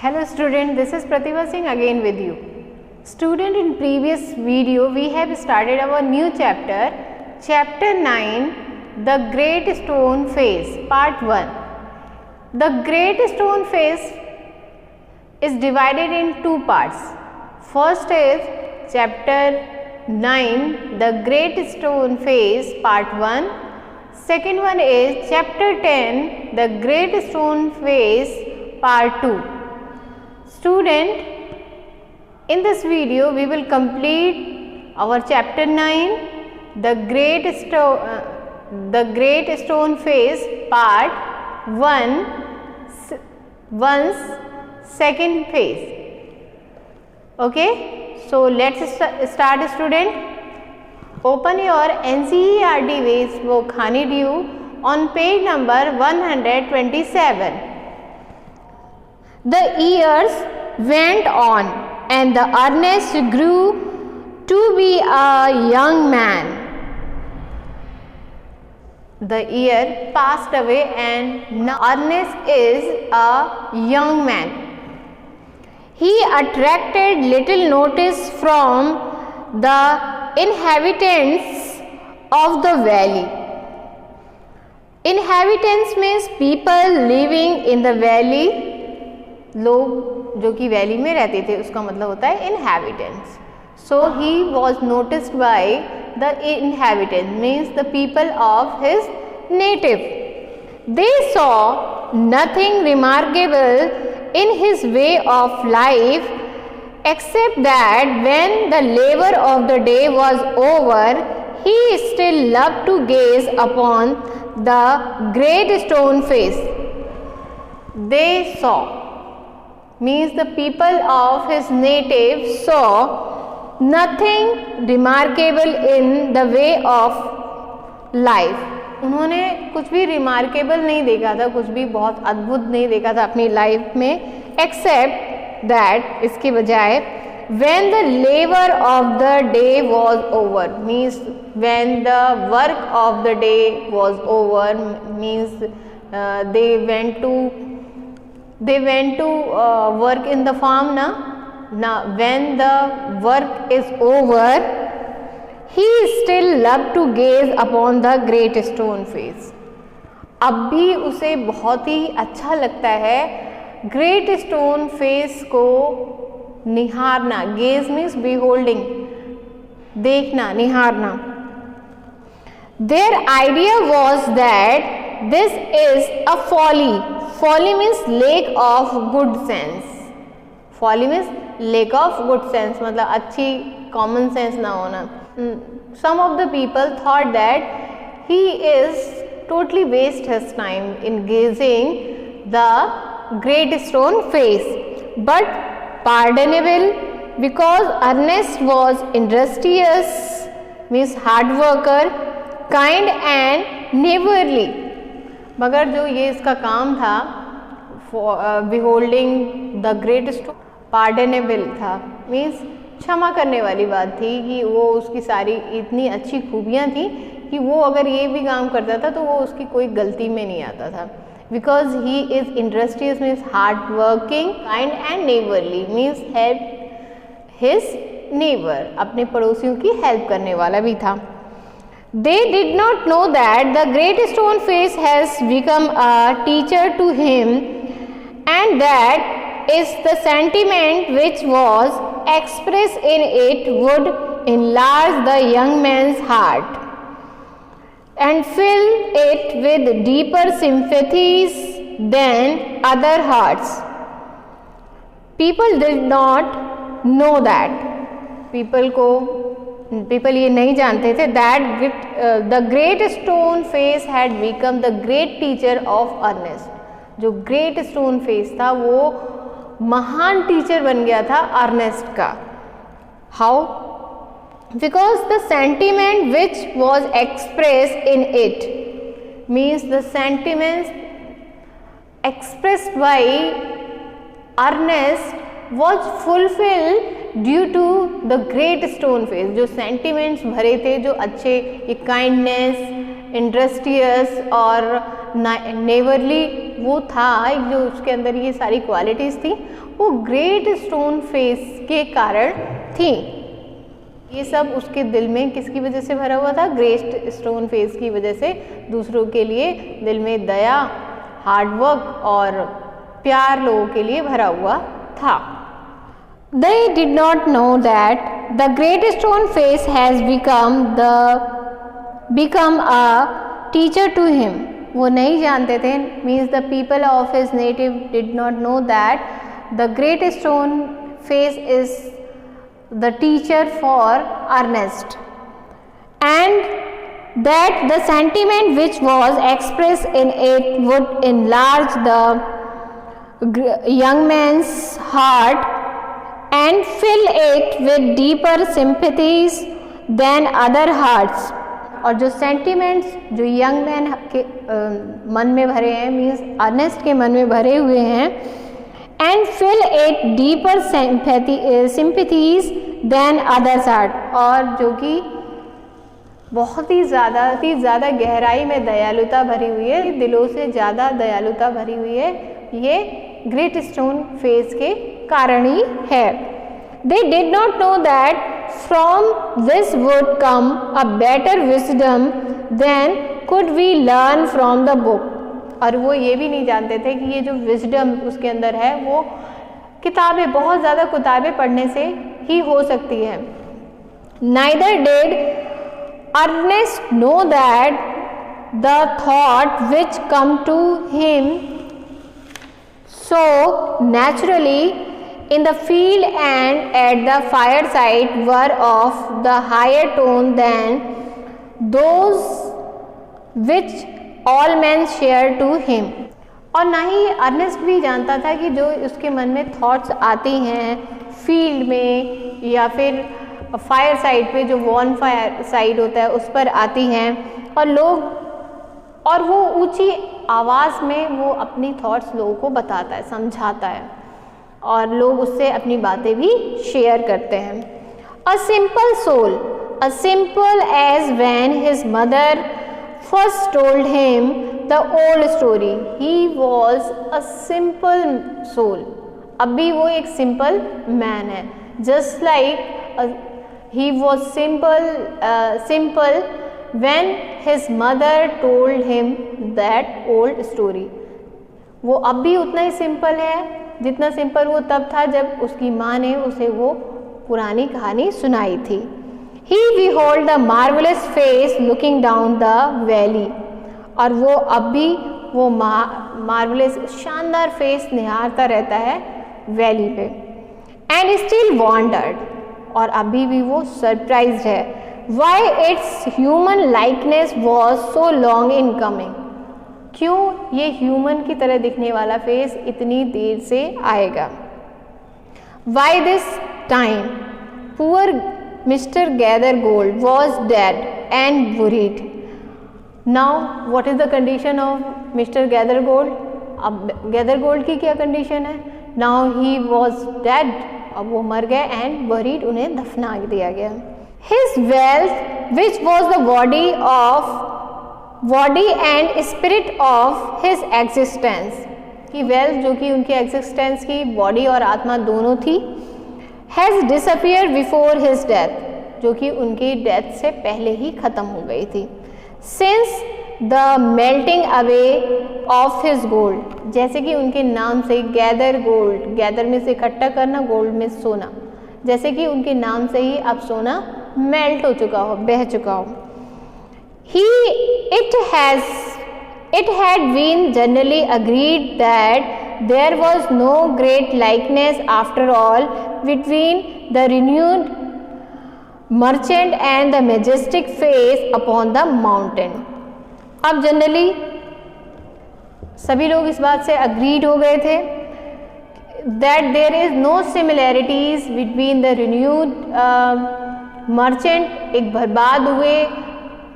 Hello student, this is Pratibha Singh again with you. Student, in previous video we have started our new chapter, chapter 9, The Great Stone Face, part 1. The Great Stone Face is divided in two parts. First is chapter 9, The Great Stone Face, part 1. Second one is chapter 10, The Great Stone Face, part 2. Student, in this video we will complete our chapter 9, The Great Stone Face, part 1, second phase. Okay, so let's start student. Open your NCERT Waste book Honeydew on page number 127. The years went on and the Ernest grew to be a young man. The year passed away and now Ernest is a young man. He attracted little notice from the inhabitants of the valley. Inhabitants means people living in the valley. लोग जो कि valley में रहते थे उसका मतलब होता है inhabitants. So he was noticed by the inhabitants, means the people of his native. They saw nothing remarkable in his way of life except that when the labor of the day was over, he still loved to gaze upon the great stone face. They saw means the people of his native saw nothing remarkable in the way of life. उन्होंने कुछ भी remarkable नहीं देखा था, कुछ भी बहुत अद्भुत नहीं देखा था अपनी लाइफ में, एक्सेप्ट दैट इसके बजाय when the labor of the day was over, means when the work of the day was over, means they went to work in the farm. Now when the work is over, he still loved to gaze upon the great stone face. अब भी उसे बहुत ही अच्छा लगता है great stone face को निहारना. Gauge means beholding, देखना, निहारना. Their idea was that this is a folly. Folly means lack of good sense. Folly means lack of good sense, मतलब अच्छी common sense ना होना. Some of the people thought that he is totally waste his time in gazing the great stone face, but pardonable because Ernest was industrious, means hard worker, kind and neighborly. मगर जो ये इसका काम था beholding the great stone, pardonable था, means क्षमा करने वाली बात थी कि वो उसकी सारी इतनी अच्छी खूबियाँ थी कि वो अगर ये भी काम करता था तो वो उसकी कोई गलती में नहीं आता था. Because he is industrious means hard working, kind and neighbourly means help his neighbour, अपने पड़ोसियों की हेल्प करने वाला भी था. They did not know that the great stone face has become a teacher to him, and that is the sentiment which was expressed in it would enlarge the young man's heart and fill it with deeper sympathies than other hearts. People did not know that. People ये नहीं जानते थे that the great stone face had become the great teacher of Ernest. जो great stone face था वो महान teacher बन गया था अर्नेस्ट का. How? Because the sentiment which was expressed in it, means the sentiments expressed by Ernest was fulfilled due to the great stone face. जो sentiments भरे थे, जो अच्छे, ये काइंडनेस इंडस्ट्रियस और नेवरली वो था, जो उसके अंदर ये सारी क्वालिटीज़ थी, वो ग्रेट स्टोन फेस के कारण थी। ये सब उसके दिल में किसकी वजह से भरा हुआ था? ग्रेट स्टोन फेस की वजह से। दूसरों के लिए दिल में दया, हार्डवर्क और प्यार लोगों के लिए भरा हुआ था। They did not know that the great stone face has become a teacher to him. वो नहीं जानते थे, means the people of his native did not know that the great stone face is the teacher for Ernest, and that the sentiment which was expressed in it would enlarge the young man's heart and fill it with deeper sympathies than other hearts. और जो sentiments जो young man के मन में भरे हैं, means Ernest के मन में भरे हुए हैं, and fill it deeper sympathies than others heart, और जो कि बहुत ही ज़्यादा गहराई में दयालुता भरी हुई है, दिलों से ज़्यादा दयालुता भरी हुई है, ये ग्रेट स्टोन फेस के कारण ही है। They did not know that from this would come a better wisdom than could we learn from the book. और वो ये भी नहीं जानते थे कि ये जो विजडम उसके अंदर है वो किताबें, बहुत ज़्यादा किताबें पढ़ने से ही हो सकती है। Neither did Ernest know that the thought which come to him so naturally in the field and at the fireside were of the higher tone than those which all men share to him. और ना ही Ernest भी जानता था कि जो उसके मन में थॉट्स आती हैं फील्ड में या फिर फायर साइड पे, जो वॉन फायर साइड होता है उस पर आती हैं, और लोग, और वो ऊंची आवाज़ में वो अपनी थॉट्स लोगों को बताता है, समझाता है, और लोग उससे अपनी बातें भी शेयर करते हैं। A simple soul, a simple as when his mother first told him the old story, he was a simple soul. अब भी वो एक सिंपल मैन है, just like he was simple when his mother told him that old story. वो अब भी उतना ही simple है जितना सिंपल वो तब था जब उसकी माँ ने उसे वो पुरानी कहानी सुनाई थी। He behold the marvelous face looking down the valley, और वो अब भी वो मार्वलस शानदार फेस निहारता रहता है वैली पे। एंड स्टिल वॉन्डर्ड, और अभी भी वो सरप्राइज्ड है, why it's human likeness was so long in coming, क्यों ये ह्यूमन की तरह दिखने वाला फेस इतनी देर से आएगा। By this time poor Mr Gathergold was dead and buried. Now what is the condition of Mr Gathergold? अब गैदरगोल्ड की क्या कंडीशन है? नाउ ही वॉज डेड, अब वो मर गए, एंड बरीड, उन्हें दफना दिया गया। His wealth which was the body and spirit of his existence, की वेल्थ जो कि उनके एग्जिस्टेंस की बॉडी और आत्मा दोनों थी, has disappear before his death, जो कि उनकी डेथ से पहले ही खत्म हो गई थी। Since the melting away of his gold, जैसे कि उनके नाम से गैदर गोल्ड, गैदर में से इकट्ठा करना, गोल्ड में सोना, जैसे कि उनके नाम से ही अब सोना मेल्ट हो चुका हो, बह चुका हो। It had been generally agreed that there was no great likeness after all between the renewed merchant and the majestic face upon the mountain. अब जनरली सभी लोग इस बात से अग्रीड हो गए थे that there is no similarities between the renewed merchant, एक बर्बाद हुए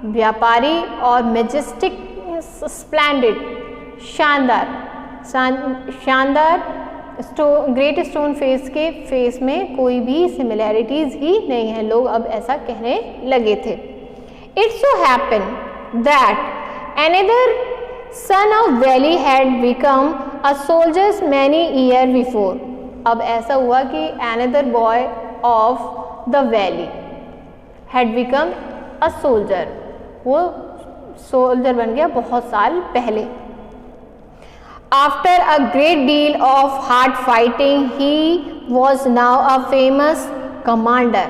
व्यापारी, और मेजेस्टिक स्प्लेंडेड, शानदार ग्रेट स्टोन फेस के फेस में कोई भी सिमिलैरिटीज ही नहीं है। लोग अब ऐसा कहने लगे थे। It so happen that another son of valley had become a soldier many years before. अब ऐसा हुआ कि another boy of the valley had become a soldier, वो सोल्जर बन गया बहुत साल पहले. After a great deal of hard fighting, he was now a famous commander.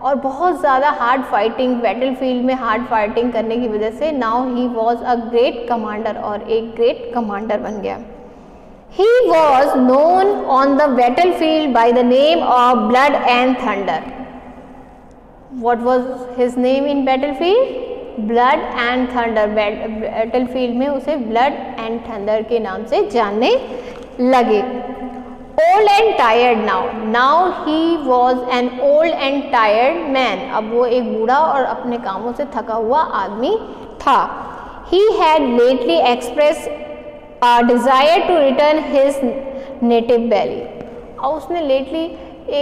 और बहुत ज़्यादा हार्ड फाइटिंग, बैटल फील्ड में हार्ड फाइटिंग करने की वजह से now he was a great commander, और एक ग्रेट कमांडर बन गया. He was known on the battlefield by the name of Blood and Thunder. What was his name in battlefield? Blood and Thunder. battlefield में उसे Blood and Thunder के नाम से जानने लगे. Old and tired now. Now he was an old and tired man. अब वो एक बूढ़ा और अपने कामों से थका हुआ आदमी था. He had lately expressed a desire to return his native valley. और उसने lately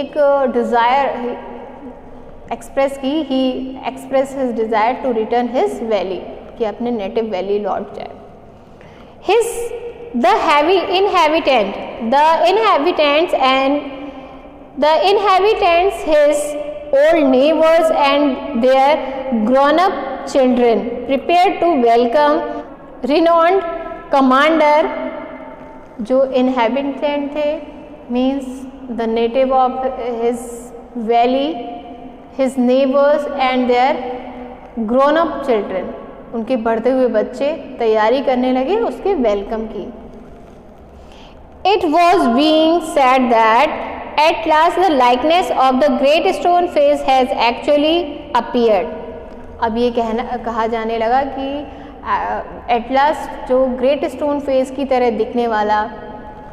एक desire express की. He expressed his desire to return his valley, कि अपने native valley लौट जाए. The inhabitants, his old neighbors and their grown-up children prepared to welcome renowned commander. जो inhabitant थे means the native of his valley, his neighbors and their grown-up children, उनके बढ़ते हुए बच्चे तैयारी करने लगे उसके वेलकम की. It was being said that at last the likeness of the great stone face has actually appeared. अब ये कहा जाने लगा कि at last जो ग्रेट स्टोन फेस की तरह दिखने वाला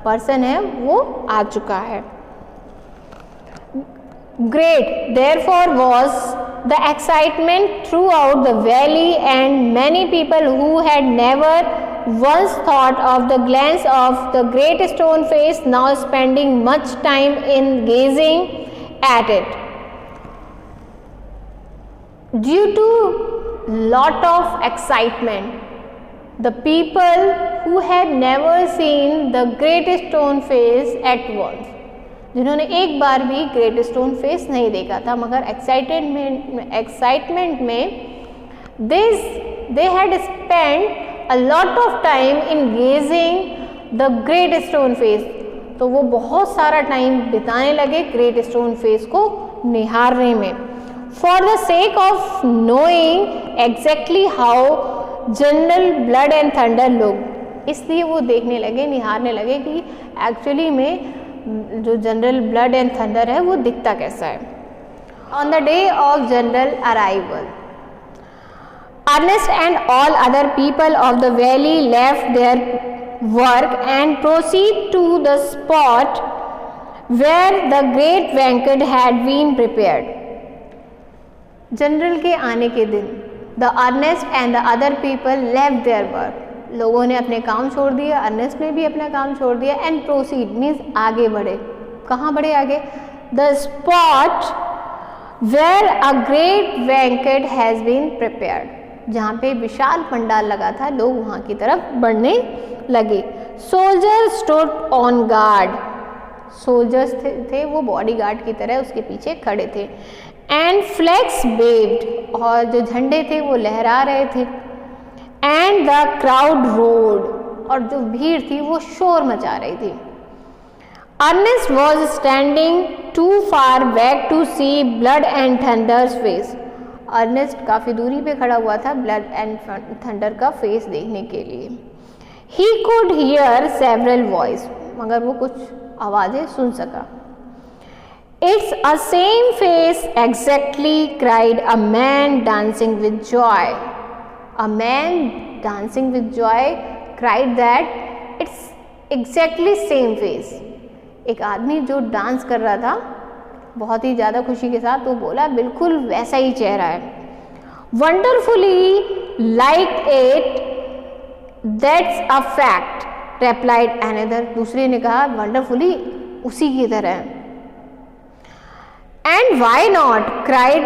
पर्सन है वो आ चुका है. Great therefore was the excitement throughout the valley, and many people who had never once thought of the glance of the great stone face now spending much time in gazing at it. Due to lot of excitement, the people who had never seen the great stone face at once, जिन्होंने एक बार भी great stone face नहीं देखा था, मगर excitement में they had spend a lot of time in gazing the great stone face. तो वो बहुत सारा टाइम बिताने लगे ग्रेट स्टोन फेस को निहारने में. For the sake of knowing exactly how general blood and thunder look, इसलिए वो देखने लगे, निहारने लगे कि एक्चुअली में जो जनरल ब्लड एंड थंडर है वो दिखता कैसा है. On the day of general arrival, Ernest and all other people of the valley left their work and proceed to the spot where the great banquet had been prepared. General के आने के दिन the Ernest and the other people left their work, लोगों ने अपने काम छोड़ दिया, अर्नेस्ट ने भी अपना काम छोड़ दिया, एंड प्रोसीड मीन्स आगे बढ़े. कहाँ बढ़े आगे? The spot where a great banquet has been prepared, जहाँ पे विशाल पंडाल लगा था, लोग वहाँ की तरफ बढ़ने लगे. Soldier stood on guard, soldiers थे वो बॉडी गार्ड की तरह उसके पीछे खड़े थे. एंड फ्लैग्स वेव्ड, और जो झंडे थे वो लहरा रहे थे. एंड द क्राउड रोड, और जो भीड़ थी वो शोर मचा रही थी. Ernest was standing too far back to see Blood and Thunder's face. Ernest काफ़ी दूरी पे खड़ा हुआ था ब्लड एंड थंडर का फेस देखने के लिए. He could hear several voice, मगर वो कुछ आवाज़ें सुन सका. It's a same face exactly, cried a man dancing with joy. A man dancing with joy cried that it's exactly same face. एक आदमी जो डांस कर रहा था बहुत ही ज़्यादा खुशी के साथ, वो बोला बिल्कुल वैसा ही चेहरा है. Wonderfully like it, that's a fact, replied another. दूसरे ने कहा wonderfully उसी की तरह. And why not, cried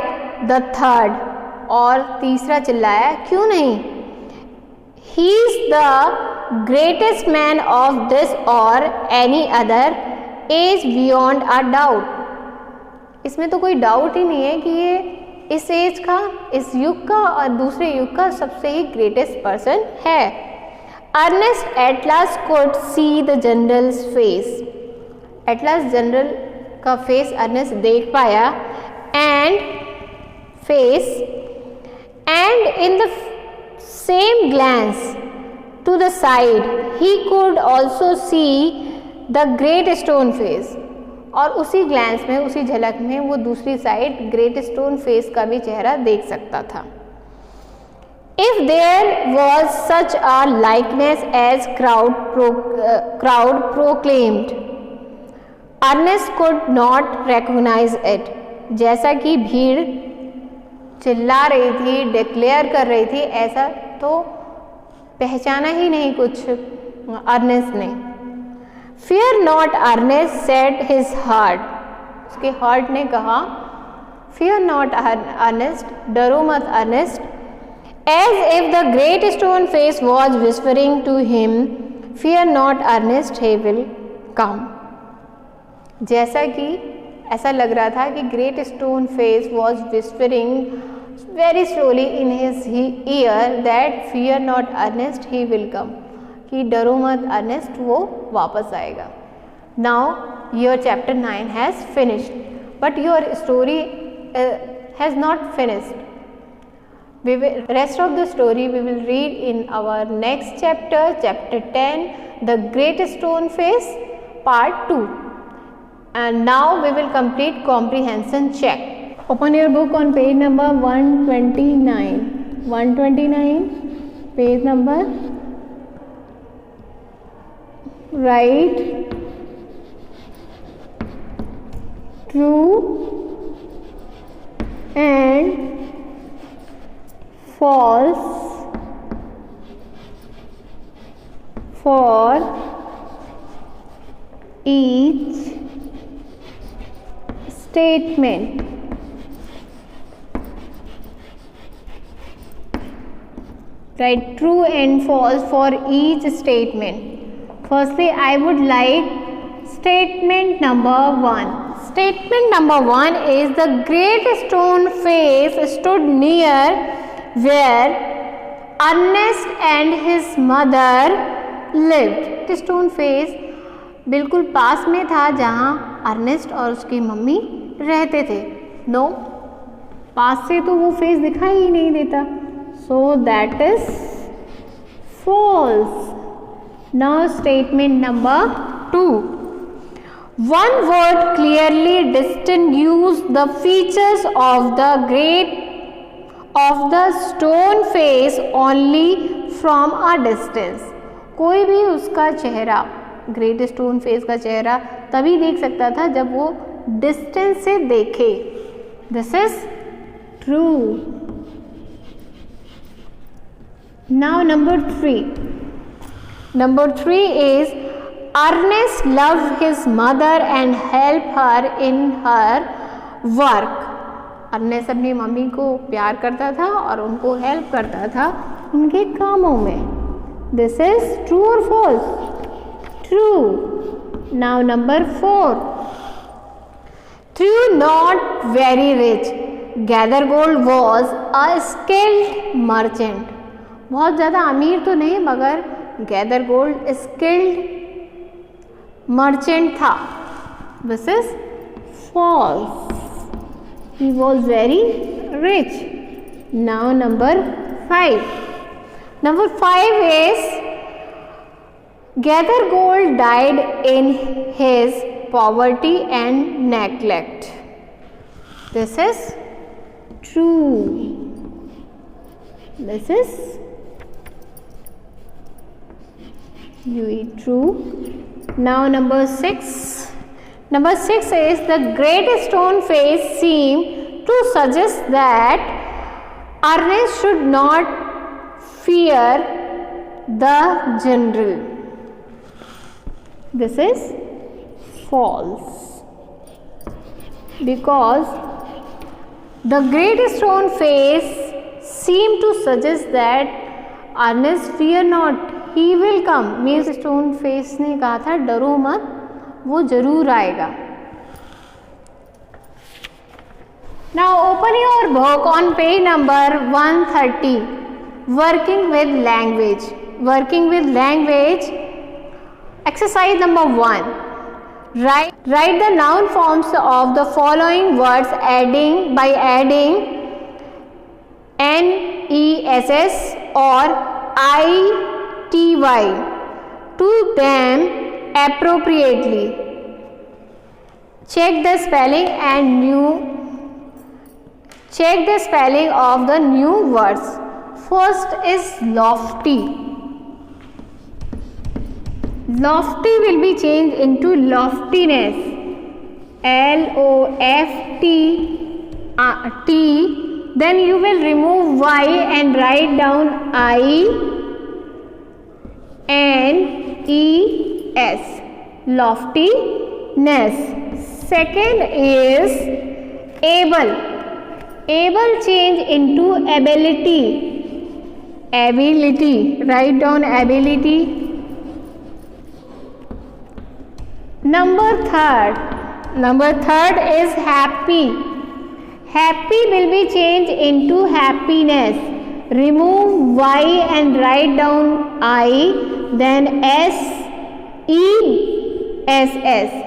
the third. और तीसरा चिल्लाया क्यों नहीं. he is the greatest man of this or any other age beyond a doubt. इसमें तो कोई डाउट ही नहीं है कि ये इस एज का, इस युग का और दूसरे युग का सबसे ही ग्रेटेस्ट पर्सन है. Ernest at last could see the general's face. At last general का फेस अर्नेस्ट देख पाया. And face and in the same glance to the side he could also see the great stone face. और उसी glans में, उसी झलक में वो दूसरी साइड ग्रेट स्टोन फेस का भी चेहरा देख सकता था. If there was such a likeness as crowd proclaimed, Ernest could not recognize it. जैसा कि भीड़ चिल्ला रही थी, डिक्लेयर कर रही थी, ऐसा तो पहचाना ही नहीं कुछ अर्नेस्ट ने. Fear not, Ernest, said his heart. उसके हार्ट ने कहा, Fear not, Ernest, डरो मत Ernest. As if the great stone face was whispering to him, Fear not, Ernest, he will come. जैसा कि ऐसा लग रहा था कि great stone face was whispering very slowly in his ear that fear not Ernest he will come, कि डरो मत अर्नेस्ट, वो वापस आएगा. Now your chapter 9 has finished but your story has not finished. Rest of the story we will read in our next chapter, chapter 10, the great stone face, part 2. And now we will complete comprehension check. Open your book on page number 129. 129 page number. Write true and false for each statement. Write true and false for each statement. Firstly, I would like statement number 1. Statement number 1 is the great stone face stood near where Ernest and his mother lived. The stone face बिल्कुल पास में था जहाँ Ernest और उसकी mummy रहते थे. No, पास से तो वो फेस दिखाई ही नहीं देता. So that is false. Now statement number 2. One word clearly distinguishes the features of the stone face only from a distance. कोई भी उसका चेहरा, ग्रेट स्टोन फेस का चेहरा तभी देख सकता था जब वो डिस्टेंस से देखे. This is true. Now number 3. Number 3 is Ernest loved his mother and helped her in her work. Ernest अपनी मम्मी को प्यार करता था और उनको हेल्प करता था उनके कामों में. दिस इज ट्रू और false? True. Now number 4. Though not very rich, Gathergold was a skilled merchant. बहुत ज़्यादा अमीर तो नहीं मगर Gathergold skilled merchant था. This is false. He was very rich. Now number 5. Number 5 is Gathergold died in his poverty and neglect. This is true. This is true. Now number 6. Number 6 is the great stone face seemed to suggest that Ernest should not fear the general. This is false because the great stone face seemed to suggest that Ernest fear not, he will come means stone face ने कहा था डरो मत, वो जरूर आएगा. Now open your book on page number 130. Working with language. Working with language. Exercise number 1. Write the noun forms of the following words by adding ness or ity to them appropriately. Check the spelling of the new words. First is lofty. Lofty will be changed into loftiness. L-O-F-T. Then you will remove Y and write down I-N-E-S. Loftiness. Second is able. Able change into ability. Ability. Write down ability. Number third is happy. Happy will be changed into happiness. Remove Y and write down I, then S-E-S-S,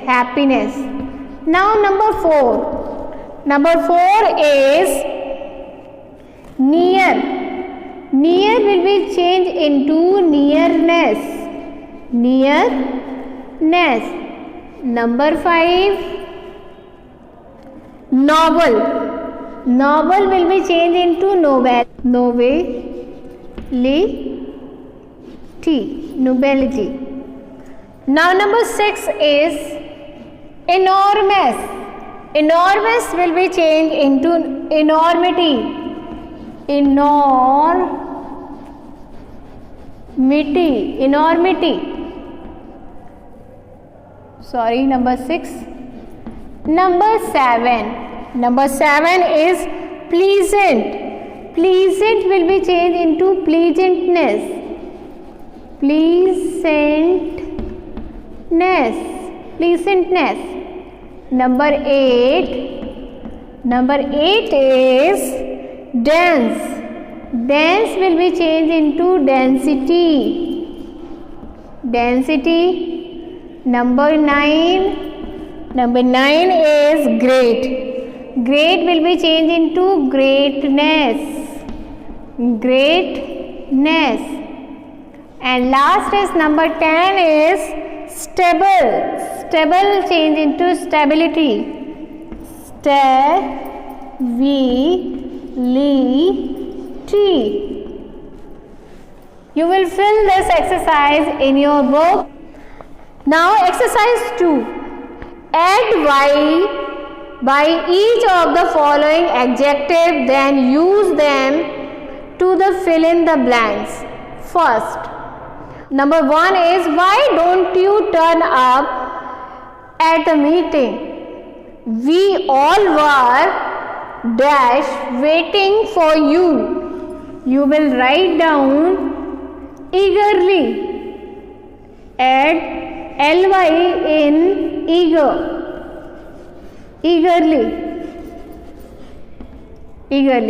happiness. Now number 4. Number 4 is near. Near will be changed into nearness. Nearness. Number 5, noble. Noble will be changed into nobility. Now number 6 is enormous. Enormous will be changed into enormity. Enormity. Sorry, number 6. Number 7 is pleasant. Pleasant will be changed into pleasantness. Number 8 is dense. Dense will be changed into density. Number 9 is great. Great will be changed into greatness. And last is number 10 is stable. Stable change into stability. Stability. You will fill this exercise in your book. Now exercise 2. Add Y by each of the following adjective, then use them to fill in the blanks. First, number 1 is why don't you turn up at the meeting? We all were dash waiting for you. You will write down eagerly. Add ly in eager. Eagerly.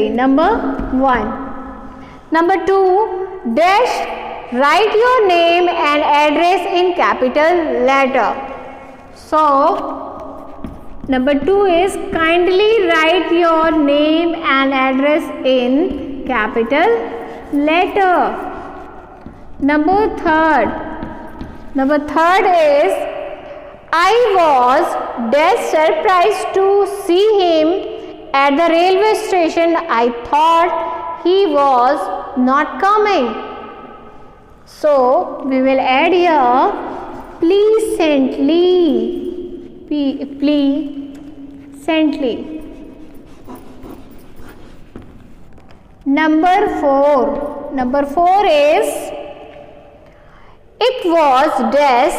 Number 1. Number 2, dash write your name and address in capital letter. So number 2 is kindly write your name and address in capital letter. Number 3 is I was dash surprised to see him at the railway station. I thought he was not coming. So we will add here pleasantly. Number 4 is it was dash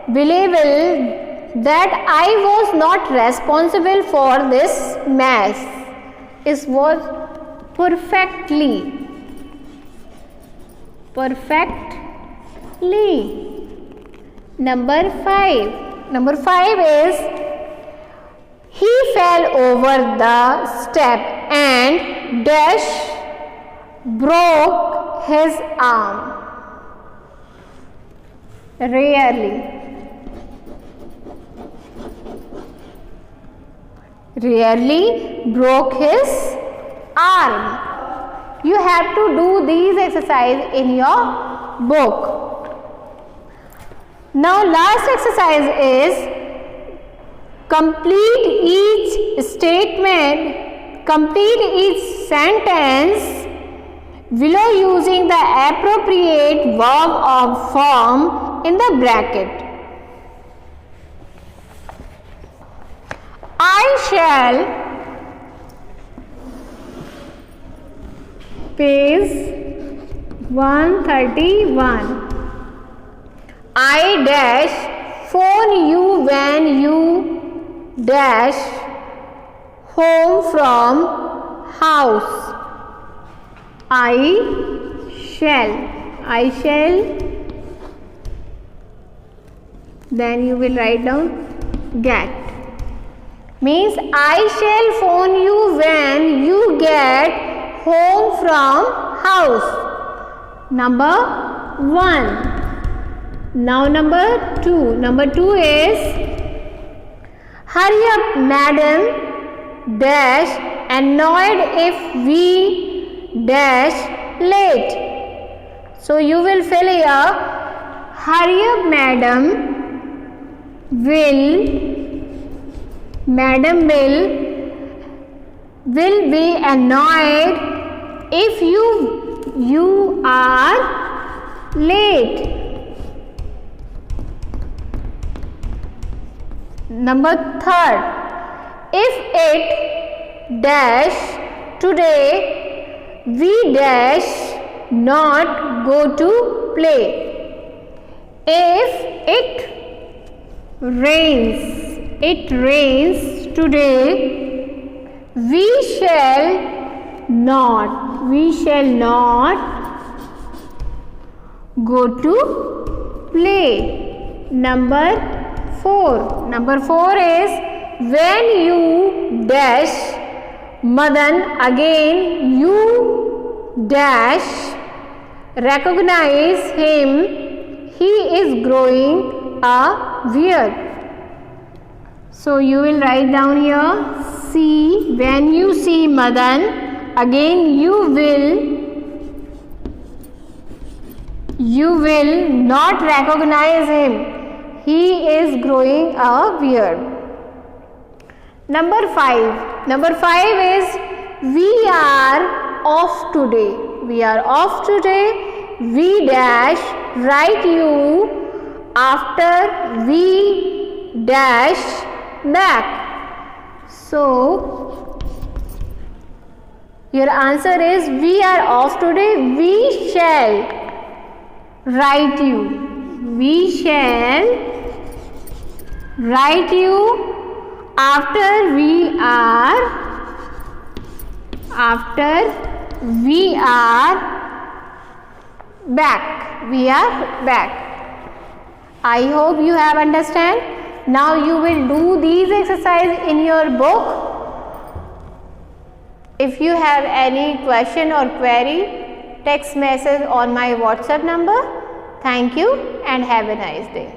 believable that I was not responsible for this mess. It was perfectly perfectly. Number 5 is he fell over the step and dash broke his arm. Rarely broke his arm. You have to do these exercises in your book. Now last exercise is complete each statement, complete each sentence below using the appropriate verb or form in the bracket. I shall, page 131. I dash phone you when you dash home from house. I shall, then you will write down get. Means I shall phone you when you get home from house. Number 1. Now number 2 is hurry up madam dash annoyed if we dash late. So you will fill here hurry up madam will be annoyed if you are late. Number 3, if it dash today we dash not go to play. If it rains today we shall not go to play. Number 4 is when you dash Madan again you dash recognize him, he is growing a beard. So you will write down here see, when you see Madan again you will not recognize him, he is growing a beard. Number 5 is we are off today. We dash write you after we dash back. So your answer is we are off today. We shall write you. We shall write you after we are back. We are back. I hope you have understand. Now you will do these exercises in your book. If you have any question or query, text message on my WhatsApp number. Thank you and have a nice day.